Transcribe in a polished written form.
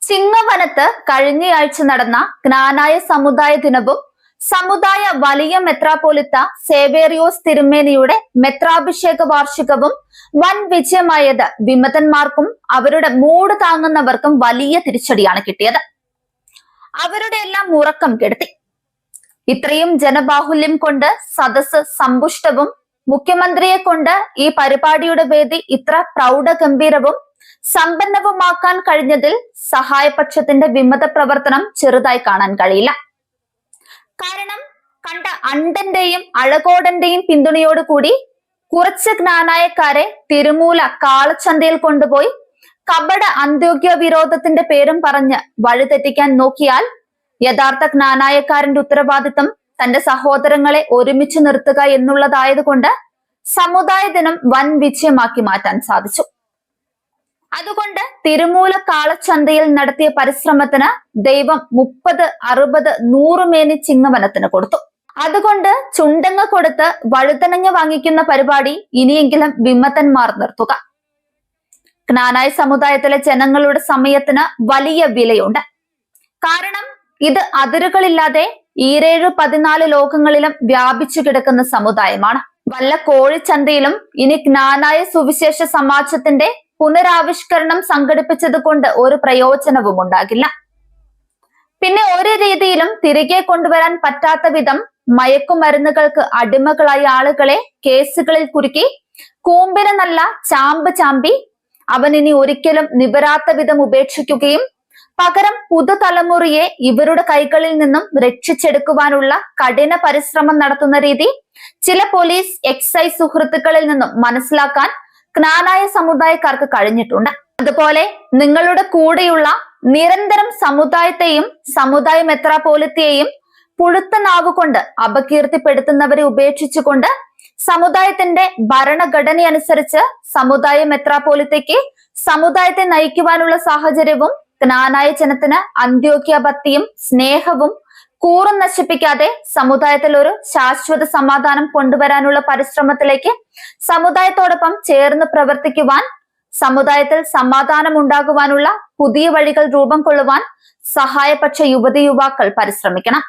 ചിങ്ങവനത്ത് കഴിഞ്ഞയാഴ്ച നടന്ന ജ്ഞാനായ സമുദായ ദിനവും സമുദായ വലിയ മെത്രാപ്പോലിത്ത സേവേറിയോസ് തിരുമേനിയുടെ മെത്രാഭിഷേക വാർഷികവും വൻ വിജയമായത് വിമതന്മാർക്കും അവരുടെ മൂട് താങ്ങുന്നവർക്കും വലിയ തിരിച്ചടിയാണ് കിട്ടിയത്. അവരുടെ എല്ലാം ഉറക്കം കെടുത്തി. ഇത്രയും ജനബാഹുല്യം കൊണ്ട് സദസ് സമ്പുഷ്ടവും മുഖ്യമന്ത്രിയെ കൊണ്ട് ഈ പരിപാടിയുടെ വേദി ഇത്ര പ്രൗഢഗംഭീരവും സമ്പന്നവുമാക്കാൻ കഴിഞ്ഞതിൽ സഹായപക്ഷത്തിന്റെ വിമത പ്രവർത്തനം ചെറുതായി കാണാൻ കഴിയില്ല. കാരണം കണ്ട അണ്ടന്റെയും അഴകോടന്റെയും പിന്തുണയോടുകൂടി കുറച്ച് ജ്ഞാനായക്കാരെ തിരുമൂല കാളച്ചന്തയിൽ കൊണ്ടുപോയി കപട അന്ത്യോക്യ വിരോധത്തിന്റെ പേരും പറഞ്ഞ് വഴിതെറ്റിക്കാൻ നോക്കിയാൽ യഥാർത്ഥ ജ്ഞാനായക്കാരന്റെ ഉത്തരവാദിത്തം തന്റെ സഹോദരങ്ങളെ ഒരുമിച്ച് നിർത്തുക എന്നുള്ളതായതുകൊണ്ട് സമുദായ ദിനം വൻ വിജയമാക്കി മാറ്റാൻ സാധിച്ചു. അതുകൊണ്ട് തിരുമൂല കാളച്ചന്തയിൽ നടത്തിയ പരിശ്രമത്തിന് ദൈവം 30, 60, 100 മേനി ചിങ്ങവനത്തിന് കൊടുത്തു. അതുകൊണ്ട് ചുണ്ടങ്ങ കൊടുത്ത് വഴുതനങ്ങ വാങ്ങിക്കുന്ന പരിപാടി ഇനിയെങ്കിലും വിമതന്മാർ നിർത്തുക. ജ്ഞാനായ സമുദായത്തിലെ ജനങ്ങളുടെ സമയത്തിന് വലിയ വിലയുണ്ട്. കാരണം ഇത് അതിരുകളില്ലാതെ 14 ലോകങ്ങളിലും വ്യാപിച്ചു കിടക്കുന്ന സമുദായമാണ്. വല്ല കോഴിച്ചന്തയിലും ഇനി ജ്ഞാനായ സുവിശേഷ സമാജത്തിന്റെ പുനരാവിഷ്കരണം സംഘടിപ്പിച്ചത് കൊണ്ട് ഒരു പ്രയോജനവും ഉണ്ടാകില്ല. പിന്നെ ഒരു രീതിയിലും തിരികെ കൊണ്ടുവരാൻ പറ്റാത്ത വിധം മയക്കുമരുന്നുകൾക്ക് അടിമകളായ ആളുകളെ കേസുകളിൽ കുരുക്കി കൂമ്പിന് നല്ല ചാമ്പ് ചാമ്പി അവൻ ഇനി ഒരിക്കലും നിവരാത്ത വിധം ഉപേക്ഷിക്കുകയും പകരം പുതുതലമുറയെ ഇവരുടെ കൈകളിൽ നിന്നും രക്ഷിച്ചെടുക്കുവാനുള്ള കഠിന പരിശ്രമം നടത്തുന്ന രീതി ചില പോലീസ് എക്സൈസ് സുഹൃത്തുക്കളിൽ നിന്നും മനസ്സിലാക്കാൻ ജ്ഞാനായ സമുദായക്കാർക്ക് കഴിഞ്ഞിട്ടുണ്ട്. അതുപോലെ നിങ്ങളുടെ കൂടെയുള്ള നിരന്തരം സമുദായത്തെയും സമുദായ മെത്രാപ്പോലിത്തയെയും പുഴുത്ത നാവുകൊണ്ട് അപകീർത്തിപ്പെടുത്തുന്നവരെ ഉപേക്ഷിച്ചുകൊണ്ട് സമുദായത്തിന്റെ ഭരണഘടനയനുസരിച്ച് സമുദായ മെത്രാപ്പോലിത്തയ്ക്ക് സമുദായത്തെ നയിക്കുവാനുള്ള സാഹചര്യവും ജ്ഞാനായ ജനത്തിന് അന്ത്യോക്യ ഭക്തിയും സ്നേഹവും കൂറും നശിപ്പിക്കാതെ സമുദായത്തിൽ ഒരു ശാശ്വത സമാധാനം കൊണ്ടുവരാനുള്ള പരിശ്രമത്തിലേക്ക് സമുദായത്തോടൊപ്പം ചേർന്ന് പ്രവർത്തിക്കുവാൻ, സമുദായത്തിൽ സമാധാനം ഉണ്ടാകുവാനുള്ള പുതിയ വഴികൾ രൂപം കൊള്ളുവാൻ സഹായപക്ഷ യുവതി യുവാക്കൾ പരിശ്രമിക്കണം.